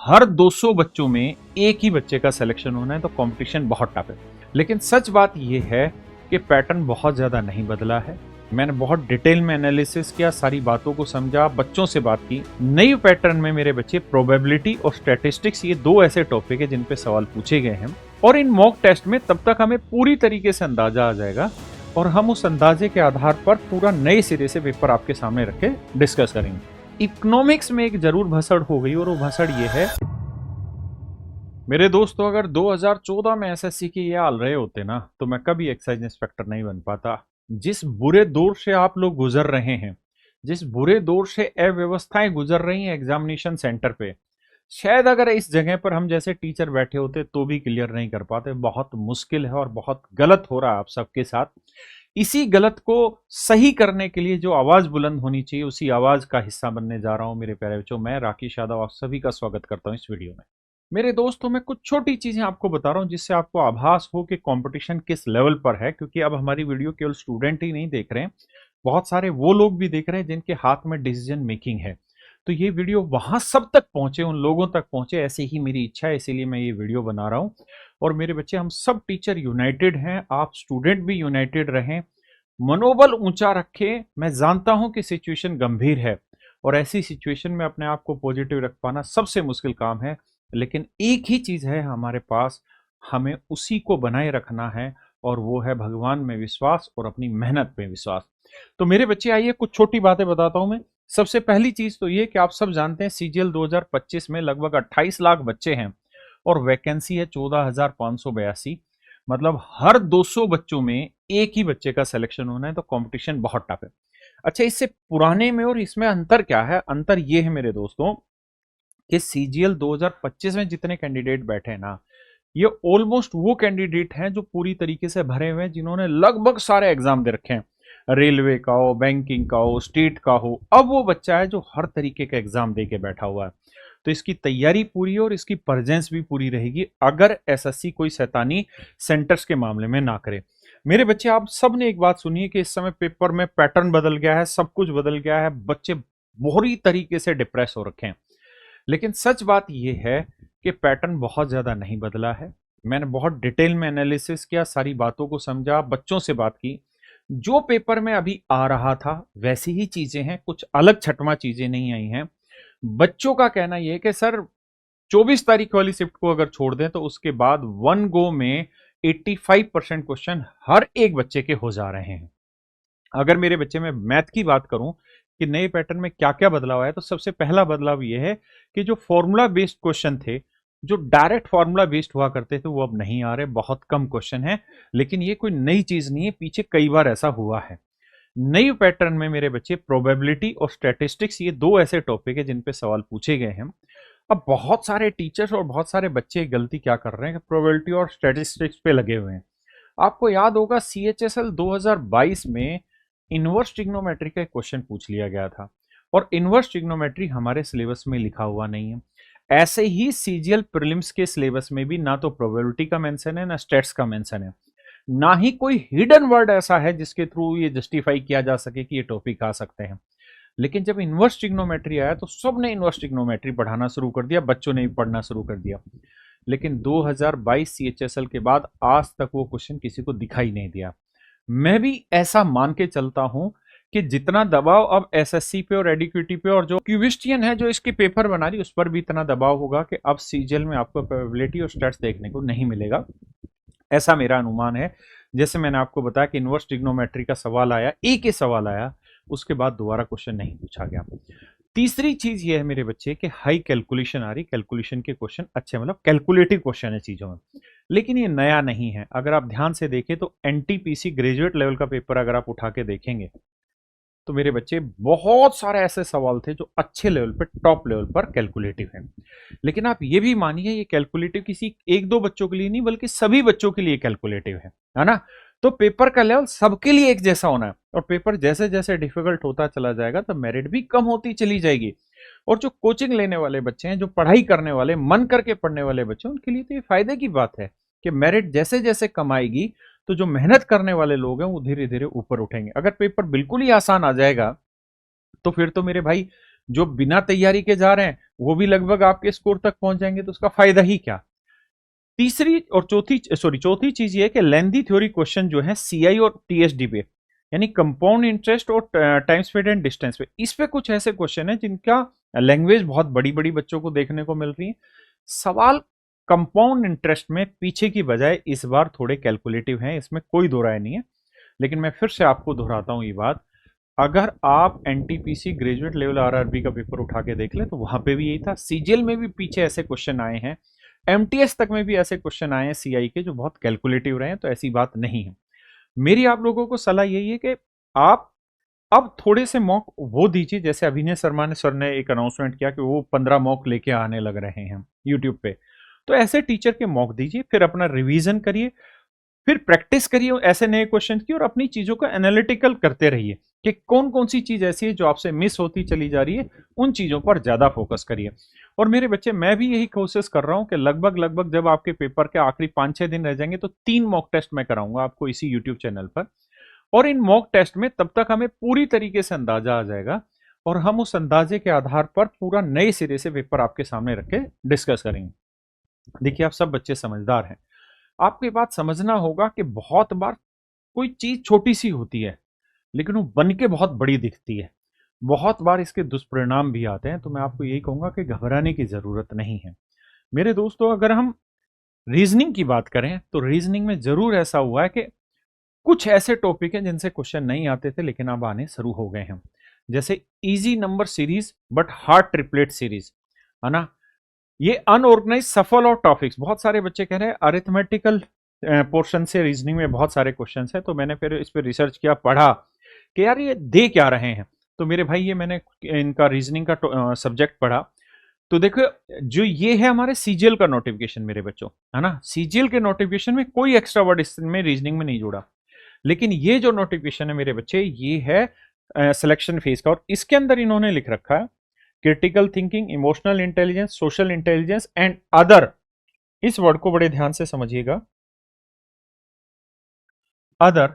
हर 200 बच्चों में एक ही बच्चे का सिलेक्शन होना है तो कंपटीशन बहुत टफ है। लेकिन सच बात यह है कि पैटर्न बहुत ज़्यादा नहीं बदला है। मैंने बहुत डिटेल में एनालिसिस किया, सारी बातों को समझा, बच्चों से बात की। नई पैटर्न में मेरे बच्चे प्रोबेबिलिटी और स्टैटिस्टिक्स, ये दो ऐसे टॉपिक है जिन पे सवाल पूछे गए हैं और इन मॉक टेस्ट में तब तक हमें पूरी तरीके से अंदाजा आ जाएगा और हम उस अंदाजे के आधार पर पूरा नए सिरे से पेपर आपके सामने रख के डिस्कस करेंगे। इकोनॉमिक्स में एक जरूर भसड़ हो गई और वो भसड़ ये है, मेरे दोस्तों, अगर 2014 में एसएससी के ये हाल रहे होते ना तो मैं कभी एक्साइज इंस्पेक्टर नहीं बन पाता। जिस बुरे दौर से आप लोग गुजर रहे हैं, जिस बुरे दौर से अव्यवस्थाएं गुजर रही हैं एग्जामिनेशन सेंटर पे, शायद अगर इस जगह पर हम जैसे टीचर बैठे होते तो भी क्लियर नहीं कर पाते। बहुत मुश्किल है और बहुत गलत हो रहा है आप सबके साथ। इसी गलत को सही करने के लिए जो आवाज बुलंद होनी चाहिए, उसी आवाज का हिस्सा बनने जा रहा हूं मेरे प्यारे बच्चों। मैं राकेश यादव आप सभी का स्वागत करता हूं इस वीडियो में। मेरे दोस्तों, मैं कुछ छोटी चीजें आपको बता रहा हूं जिससे आपको आभास हो कि कंपटीशन किस लेवल पर है, क्योंकि अब हमारी वीडियो केवल स्टूडेंट ही नहीं देख रहे हैं, बहुत सारे वो लोग भी देख रहे हैं जिनके हाथ में डिसीजन मेकिंग है। तो ये वीडियो वहां सब तक पहुंचे, उन लोगों तक पहुंचे, ऐसे ही मेरी इच्छा है, इसीलिए मैं ये वीडियो बना रहा हूं। और मेरे बच्चे, हम सब टीचर यूनाइटेड हैं, आप स्टूडेंट भी यूनाइटेड रहें, मनोबल ऊंचा रखें। मैं जानता हूं कि सिचुएशन गंभीर है और ऐसी सिचुएशन में अपने आप को पॉजिटिव रख पाना सबसे मुश्किल काम है, लेकिन एक ही चीज है हमारे पास, हमें उसी को बनाए रखना है और वो है भगवान में विश्वास और अपनी मेहनत में विश्वास। तो मेरे बच्चे, आइए कुछ छोटी बातें बताता हूं मैं। सबसे पहली चीज तो ये कि आप सब जानते हैं सीजीएल 2025 में लगभग 28 लाख बच्चे हैं और वैकेंसी है 14,582। मतलब हर 200 बच्चों में एक ही बच्चे का सिलेक्शन होना है तो कंपटीशन बहुत टफ है। अच्छा, इससे पुराने में और इसमें अंतर क्या है? अंतर ये है मेरे दोस्तों कि सीजीएल 2025 में जितने कैंडिडेट बैठे हैं ना, ये ऑलमोस्ट वो कैंडिडेट हैं जो पूरी तरीके से भरे हुए हैं, जिन्होंने लगभग सारे एग्जाम दे रखे हैं, रेलवे का हो, बैंकिंग का हो, स्टेट का हो। अब वो बच्चा है जो हर तरीके का एग्जाम दे के बैठा हुआ है, तो इसकी तैयारी पूरी है और इसकी प्रेजेंस भी पूरी रहेगी अगर एसएससी कोई शैतानी सेंटर्स के मामले में ना करे। मेरे बच्चे, आप सब ने एक बात सुनिए कि इस समय पेपर में पैटर्न बदल गया है, सब कुछ बदल गया है, बच्चे बुरी तरीके से डिप्रेस हो रखे हैं। लेकिन सच बात यह है कि पैटर्न बहुत ज्यादा नहीं बदला है। मैंने बहुत डिटेल में एनालिसिस किया, सारी बातों को समझा, बच्चों से बात की। जो पेपर में अभी आ रहा था वैसी ही चीजें हैं, कुछ अलग छटमा चीजें नहीं आई हैं। बच्चों का कहना यह है कि सर 24 तारीख वाली शिफ्ट को अगर छोड़ दें तो उसके बाद वन गो में 85% क्वेश्चन हर एक बच्चे के हो जा रहे हैं। अगर मेरे बच्चे में मैथ की बात करूं कि नए पैटर्न में क्या क्या बदलाव आया, तो सबसे पहला बदलाव यह है कि जो फॉर्मूला बेस्ड क्वेश्चन थे, जो डायरेक्ट फॉर्मूला बेस्ड हुआ करते थे, वो अब नहीं आ रहे। बहुत कम क्वेश्चन है, लेकिन ये कोई नई चीज नहीं है, पीछे कई बार ऐसा हुआ है। नई पैटर्न में मेरे बच्चे प्रोबेबिलिटी और स्टैटिस्टिक्स, ये दो ऐसे टॉपिक है जिन पे सवाल पूछे गए हैं। अब बहुत सारे टीचर्स और बहुत सारे बच्चे गलती क्या कर रहे हैं कि प्रोबेबिलिटी और स्टैटिस्टिक्स पे लगे हुए हैं। आपको याद होगा सीएचएसएल 2022 में इनवर्स ट्रिग्नोमेट्री का एक क्वेश्चन पूछ लिया गया था और इनवर्स ट्रिग्नोमेट्री हमारे सिलेबस में लिखा हुआ नहीं है। ऐसे ही सीजीएल प्रीलिम्स के सिलेबस में भी ना तो प्रोबेबिलिटी का मेंशन है, ना स्टैट्स का मेंशन है, ना ही कोई हिडन वर्ड ऐसा है जिसके थ्रू ये जस्टिफाई किया जा सके कि ये टॉपिक आ सकते हैं। लेकिन जब इनवर्स ट्रिग्नोमेट्री आया तो सबने इनवर्स ट्रिग्नोमेट्री पढ़ाना शुरू कर दिया, बच्चों ने भी पढ़ना शुरू कर दिया। लेकिन 2022 सीएचएसएल के बाद आज तक वो क्वेश्चन किसी को दिखाई नहीं दिया। मैं भी ऐसा मान के चलता हूं कि जितना दबाव अब एसएससी पे और एडीक्यूटी पे और जो क्यूबिस्टियन है जो इसके पेपर बना रही, उस पर भी इतना दबाव होगा कि अब सीजीएल में आपको प्रोबेबिलिटी और स्टैट्स देखने को नहीं मिलेगा, ऐसा मेरा अनुमान है। जैसे मैंने आपको बताया कि इनवर्स ट्रिग्नोमेट्री का सवाल आया, एक ही सवाल आया, उसके बाद दोबारा क्वेश्चन नहीं पूछा गया। तीसरी चीज ये है मेरे बच्चे कि हाई कैलकुलेशन आ रही, कैलकुलेशन के क्वेश्चन अच्छे, मतलब कैलकुलेटिव क्वेश्चन है चीजों में, लेकिन ये नया नहीं है। अगर आप ध्यान से देखें तो एनटीपीसी ग्रेजुएट लेवल का पेपर अगर आप उठा के देखेंगे तो मेरे बच्चे बहुत सारे ऐसे सवाल थे जो अच्छे लेवल पर, टॉप लेवल पर कैलकुलेटिव हैं। लेकिन आप ये भी मानिए ये कैलकुलेटिव किसी एक दो बच्चों के लिए नहीं, बल्कि सभी बच्चों के लिए कैलकुलेटिव है ना। तो पेपर का लेवल सबके लिए एक जैसा होना है और पेपर जैसे जैसे डिफिकल्ट होता चला जाएगा तो मेरिट भी कम होती चली जाएगी। और जो कोचिंग लेने वाले बच्चे हैं, जो पढ़ाई करने वाले, मन करके पढ़ने वाले बच्चे, उनके लिए तो ये फायदे की बात है कि मेरिट जैसे जैसे कम आएगी तो जो मेहनत करने वाले लोग हैं वो धीरे धीरे ऊपर उठेंगे। अगर पेपर बिल्कुल ही आसान आ जाएगा तो फिर तो मेरे भाई जो बिना तैयारी के जा रहे हैं वो भी लगभग आपके स्कोर तक पहुंच जाएंगे, तो उसका फायदा ही क्या। तीसरी और चौथी चीज ये है कि लेंदी थ्योरी क्वेश्चन जो है सीआई और टीएसडी पे, यानी कंपाउंड इंटरेस्ट और टाइम स्पीड एंड डिस्टेंस पे, इस पे कुछ ऐसे क्वेश्चन है जिनका लैंग्वेज बहुत बड़ी बड़ी बच्चों को देखने को मिल रही है। सवाल कंपाउंड इंटरेस्ट में पीछे की बजाय इस बार थोड़े कैलकुलेटिव हैं, इसमें कोई दो राय नहीं है। लेकिन मैं फिर से आपको दोहराता हूं ये बात, अगर आप एनटीपीसी ग्रेजुएट लेवल आरआरबी का पेपर उठा के देख ले तो वहां पे भी यही था, सीजीएल में भी पीछे ऐसे क्वेश्चन आए हैं, एमटीएस तक में भी ऐसे क्वेश्चन आए हैं सीआई के जो बहुत कैलकुलेटिव रहे हैं, तो ऐसी बात नहीं है। मेरी आप लोगों को सलाह यही है कि आप अब थोड़े से मॉक वो दीजिए, जैसे अभिनय शर्मा ने सर ने एक अनाउंसमेंट किया कि वो 15 मॉक लेके आने लग रहे हैं यूट्यूब पे, तो ऐसे टीचर के मॉक दीजिए, फिर अपना रिवीजन करिए, फिर प्रैक्टिस करिए ऐसे नए क्वेश्चन की, और अपनी चीजों को एनालिटिकल करते रहिए कि कौन कौन सी चीज ऐसी है जो आपसे मिस होती चली जा रही है, उन चीजों पर ज्यादा फोकस करिए। और मेरे बच्चे, मैं भी यही कोशिश कर रहा हूं कि लगभग लगभग जब आपके पेपर के आखिरी 5-6 दिन रह जाएंगे तो 3 मॉक टेस्ट मैं कराऊंगा आपको इसी यूट्यूब चैनल पर, और इन मॉक टेस्ट में तब तक हमें पूरी तरीके से अंदाजा आ जाएगा, और हम उस अंदाजे के आधार पर पूरा नए सिरे से पेपर आपके सामने रख के डिस्कस करेंगे। देखिए, आप सब बच्चे समझदार हैं, आपको ये बात समझना होगा कि बहुत बार कोई चीज छोटी सी होती है लेकिन वो बन के बहुत बड़ी दिखती है, बहुत बार इसके दुष्परिणाम भी आते हैं, तो मैं आपको यही कहूंगा कि घबराने की जरूरत नहीं है। मेरे दोस्तों, अगर हम रीजनिंग की बात करें तो रीजनिंग में जरूर ऐसा हुआ है कि कुछ ऐसे टॉपिक हैं जिनसे क्वेश्चन नहीं आते थे लेकिन अब आने शुरू हो गए हैं, जैसे easy number series but hard triplet series, है ना। ये अनऑर्गेनाइज सफल और टॉपिक्स, बहुत सारे बच्चे कह रहे हैं अरिथमेटिकल पोर्शन से रीजनिंग में बहुत सारे क्वेश्चंस हैं, तो मैंने फिर इस पर रिसर्च किया, पढ़ा कि यार ये दे क्या रहे हैं। तो मेरे भाई, ये मैंने इनका रीजनिंग का सब्जेक्ट पढ़ा, तो देखो जो ये है हमारे सीजीएल का नोटिफिकेशन मेरे बच्चों, है ना, सीजीएल के नोटिफिकेशन में कोई एक्स्ट्रा वर्ड इसमें रीजनिंग में नहीं जुड़ा, लेकिन ये जो नोटिफिकेशन है मेरे बच्चे, ये है सिलेक्शन फेज का, और इसके अंदर इन्होंने लिख रखा है critical thinking, emotional intelligence, social intelligence and other. इस वर्ड को बड़े ध्यान से समझिएगा, अदर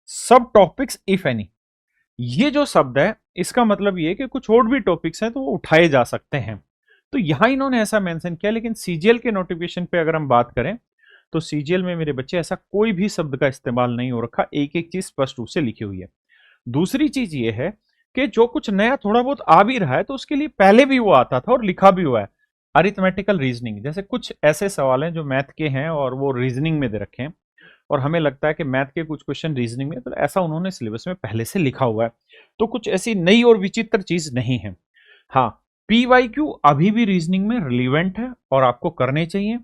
सब टॉपिक्स इफ एनी। ये जो शब्द है इसका मतलब ये कि कुछ और भी टॉपिक्स हैं तो वो उठाए जा सकते हैं, तो यहां इन्होंने ऐसा मेंशन किया। लेकिन सीजीएल के नोटिफिकेशन पे अगर हम बात करें तो सीजीएल में मेरे बच्चे ऐसा कोई भी शब्द का इस्तेमाल नहीं हो रखा, एक एक चीज स्पष्ट रूप से लिखी हुई है। दूसरी चीज ये है कि जो कुछ नया थोड़ा बहुत आ भी रहा है तो उसके लिए पहले भी वो आता था और लिखा भी हुआ है। अरिथमेटिकल रीजनिंग जैसे कुछ ऐसे सवाल हैं जो मैथ के हैं और वो रीजनिंग में दे रखे हैं, और हमें लगता है कि मैथ के कुछ क्वेश्चन रीजनिंग में, तो ऐसा उन्होंने सिलेबस में पहले से लिखा हुआ है, तो कुछ ऐसी नई और विचित्र चीज नहीं है। हाँ, पीवाईक्यू अभी भी रीजनिंग में रिलीवेंट है और आपको करने चाहिए।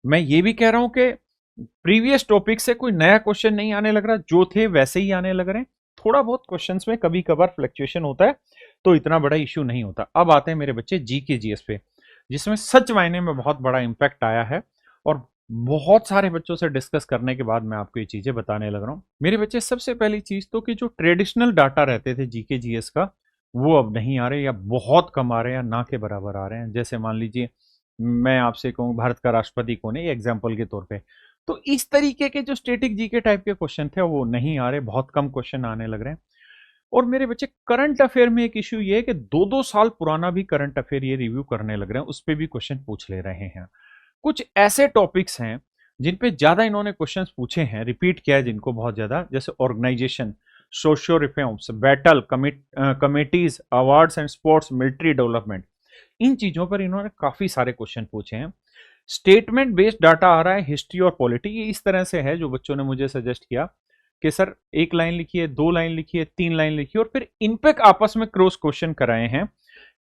मैं ये भी कह रहा हूं कि प्रीवियस टॉपिक से कोई नया क्वेश्चन नहीं आने लग रहा, जो थे वैसे ही आने लग रहे हैं। थोड़ा बहुत क्वेश्चंस में कभी कभार फ्लक्चुएशन होता है, तो इतना बड़ा इश्यू नहीं होता। अब आते हैं मेरे बच्चे जी के जीएस पे, जिसमें सच मायने में बहुत बड़ा इंपैक्ट आया है, और बहुत सारे बच्चों से डिस्कस करने के बाद मैं आपको ये चीजें बताने लग रहा हूँ। मेरे बच्चे, सबसे पहली चीज तो कि जो ट्रेडिशनल डाटा रहते थे जीके जीएस का, वो अब नहीं आ रहे, या बहुत कम आ रहे हैं, या ना के बराबर आ रहे हैं। जैसे मान लीजिए मैं आपसे कहूँ भारत का राष्ट्रपति कौन है, ये एग्जाम्पल के तौर पे, तो इस तरीके के जो स्टेटिक जीके टाइप के क्वेश्चन थे वो नहीं आ रहे, बहुत कम क्वेश्चन आने लग रहे हैं। और मेरे बच्चे, करंट अफेयर में एक इश्यू ये है कि 2-2 साल पुराना भी करंट अफेयर ये रिव्यू करने लग रहे हैं, उस पर भी क्वेश्चन पूछ ले रहे हैं। कुछ ऐसे टॉपिक्स हैं जिन पे ज्यादा इन्होंने क्वेश्चंस पूछे हैं, रिपीट किया है जिनको बहुत ज्यादा, जैसे organisation, socio reforms, battle, committees, awards and sports, military development, इन चीजों पर इन्होंने काफी सारे क्वेश्चन पूछे हैं। स्टेटमेंट बेस्ड डाटा आ रहा है, हिस्ट्री और पॉलिटी, ये इस तरह से है जो बच्चों ने मुझे सजेस्ट किया कि सर 1 लाइन लिखिए, 2 लाइन लिखिए, 3 लाइन लिखिए, और फिर इन पे आपस में क्रॉस क्वेश्चन कराए हैं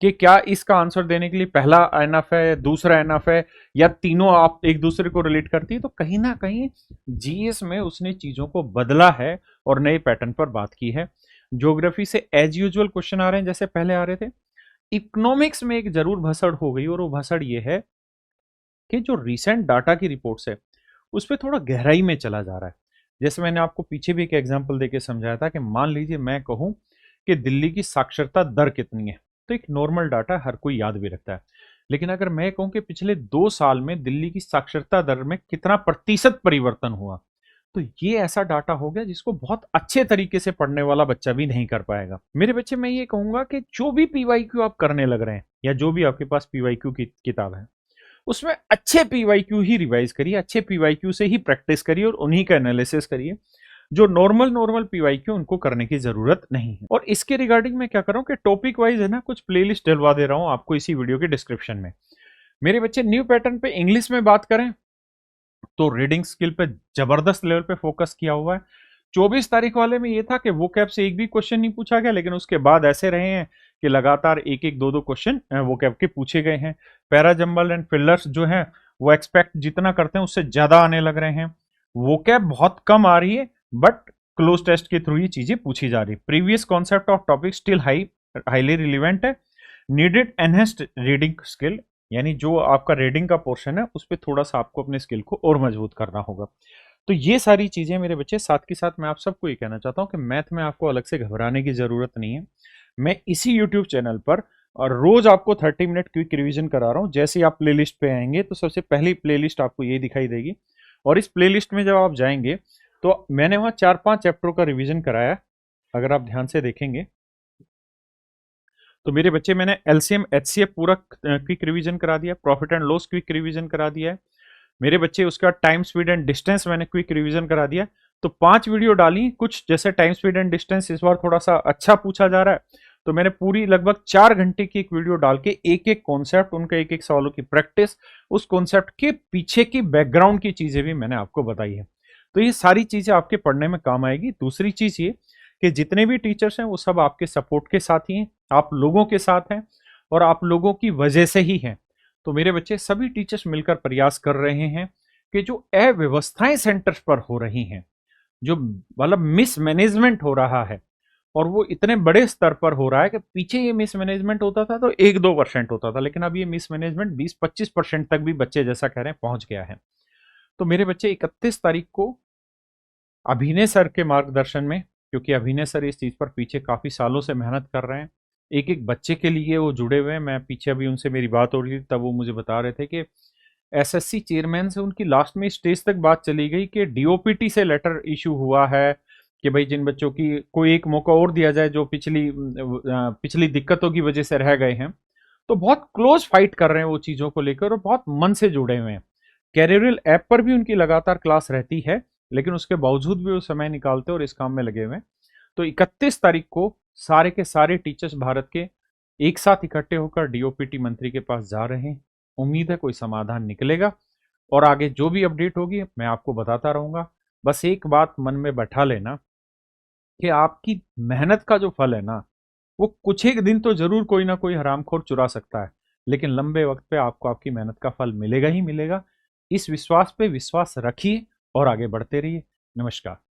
कि क्या इसका आंसर देने के लिए पहला एनफ है, दूसरा एनफ है, या तीनों आप एक दूसरे को रिलेट करती है। तो कहीं ना कहीं जीएस में उसने चीजों को बदला है और नए पैटर्न पर बात की है। ज्योग्राफी से एज यूजुअल क्वेश्चन आ रहे हैं जैसे पहले आ रहे थे। इकोनॉमिक्स में एक जरूर भसड़ हो गई, और वो भसड़ ये है कि जो रिसेंट डाटा की रिपोर्ट्स है उस पर थोड़ा गहराई में चला जा रहा है। जैसे मैंने आपको पीछे भी एक एग्जांपल देके समझाया था कि मान लीजिए मैं कहूं कि दिल्ली की साक्षरता दर कितनी है, तो एक नॉर्मल डाटा हर कोई याद भी रखता है, लेकिन अगर मैं कहूं कि पिछले 2 साल में दिल्ली की साक्षरता दर में कितना प्रतिशत परिवर्तन हुआ, तो ये ऐसा डाटा हो गया जिसको बहुत अच्छे तरीके से पढ़ने वाला बच्चा भी नहीं कर पाएगा। मेरे बच्चे, मैं ये कहूंगा कि जो भी पीवाईक्यू आप करने लग रहे हैं या जो भी आपके पास पीवाईक्यू की किताब है, उसमें अच्छे पीवाईक्यू ही रिवाइज करिए, अच्छे पीवाईक्यू से ही प्रैक्टिस करिए और उन्हीं का एनालिसिस करिए। जो नॉर्मल पीवाईक्यू उनको करने की जरूरत नहीं है। और इसके रिगार्डिंग मैं क्या कर रहा हूं कि टॉपिक वाइज है ना, कुछ प्लेलिस्ट डलवा दे रहा हूं आपको इसी वीडियो के डिस्क्रिप्शन में। मेरे बच्चे, न्यू पैटर्न पे इंग्लिश में बात करें तो रीडिंग स्किल पे जबरदस्त लेवल पे फोकस किया हुआ है। 24 तारीख वाले में ये था कि वो कैब से एक भी क्वेश्चन नहीं पूछा गया, लेकिन उसके बाद ऐसे रहे हैं कि लगातार एक एक दो दो क्वेश्चन वो कैब के पूछे गए हैं। पैरा जंबल एंड फिलर्स जो है वो एक्सपेक्ट जितना करते हैं उससे ज्यादा आने लग रहे हैं। वो कैब बहुत कम आ रही है, बट क्लोज टेस्ट के थ्रू ये चीजें पूछी जा रही है। Previous concept of topic still highly relevant है। नीडेड एनहेंस्ड रीडिंग स्किल, यानी जो आपका रीडिंग का पोर्शन है उस पर थोड़ा सा आपको अपने स्किल को और मजबूत करना होगा। तो ये सारी चीजें मेरे बच्चे, साथ के साथ मैं आप सबको ये कहना चाहता हूँ कि मैथ में आपको अलग से घबराने की जरूरत नहीं है। मैं इसी यूट्यूब चैनल पर और रोज आपको 30 मिनट क्विक रिवीजन करा रहा हूँ। जैसे ही आप प्लेलिस्ट पे आएंगे तो सबसे पहली प्लेलिस्ट आपको ये दिखाई देगी, और इस प्लेलिस्ट में जब आप जाएंगे तो मैंने वहां 4-5 चैप्टरों का रिवीजन कराया। अगर आप ध्यान से देखेंगे तो मेरे बच्चे, मैंने एलसीएम एचसीएफ पूरा क्विक रिवीजन करा दिया, profit and loss quick revision करा दिया है मेरे बच्चे। उसका टाइम स्पीड एंड डिस्टेंस मैंने क्विक रिवीजन करा दिया। तो 5 वीडियो डाली। कुछ जैसे टाइम स्पीड एंड डिस्टेंस इस बार थोड़ा सा अच्छा पूछा जा रहा है, तो मैंने पूरी लगभग 4 घंटे की एक वीडियो डाल के एक एक कॉन्सेप्ट, उनका एक एक सवालों की प्रैक्टिस, उस कॉन्सेप्ट के पीछे की बैकग्राउंड की चीजें भी मैंने आपको बताई है। तो ये सारी चीजें आपके पढ़ने में काम आएगी। दूसरी चीज ये कि जितने भी टीचर्स हैं वो सब आपके सपोर्ट के साथ ही हैं, आप लोगों के साथ हैं और आप लोगों की वजह से ही हैं। तो मेरे बच्चे, सभी टीचर्स मिलकर प्रयास कर रहे हैं कि जो अव्यवस्थाएं सेंटर्स पर हो रही हैं, जो मतलब मिसमैनेजमेंट हो रहा है, और वो इतने बड़े स्तर पर हो रहा है कि पीछे ये मिसमैनेजमेंट होता था तो 1-2% होता था, लेकिन अब ये मिसमैनेजमेंट 20-25% तक भी बच्चे जैसा कह रहे हैं पहुंच गया है। तो मेरे बच्चे, 31 तारीख को अभिनय सर के मार्गदर्शन में, क्योंकि अभिनय सर इस चीज पर पीछे काफी सालों से मेहनत कर रहे हैं, एक एक बच्चे के लिए वो जुड़े हुए हैं। मैं पीछे अभी उनसे मेरी बात हो रही थी, तब वो मुझे बता रहे थे कि एसएससी चेयरमैन से उनकी लास्ट में स्टेज तक बात चली गई कि डीओपीटी से लेटर इशू हुआ है कि भाई जिन बच्चों की कोई एक मौका और दिया जाए जो पिछली दिक्कतों की वजह से रह गए हैं। तो बहुत क्लोज फाइट कर रहे हैं वो चीजों को लेकर और बहुत मन से जुड़े हुए हैं। कैरियर ऐप पर भी उनकी लगातार क्लास रहती है, लेकिन उसके बावजूद भी वो समय निकालते और इस काम में लगे हुए हैं। तो 31 तारीख को सारे के सारे टीचर्स भारत के एक साथ इकट्ठे होकर डीओपीटी मंत्री के पास जा रहे हैं। उम्मीद है कोई समाधान निकलेगा, और आगे जो भी अपडेट होगी मैं आपको बताता रहूंगा। बस एक बात मन में बैठा लेना कि आपकी मेहनत का जो फल है ना, वो कुछ एक दिन तो जरूर कोई ना कोई हरामखोर चुरा सकता है, लेकिन लंबे वक्त पे आपको आपकी मेहनत का फल मिलेगा ही मिलेगा। इस विश्वास पे विश्वास रखिए और आगे बढ़ते रहिए। नमस्कार।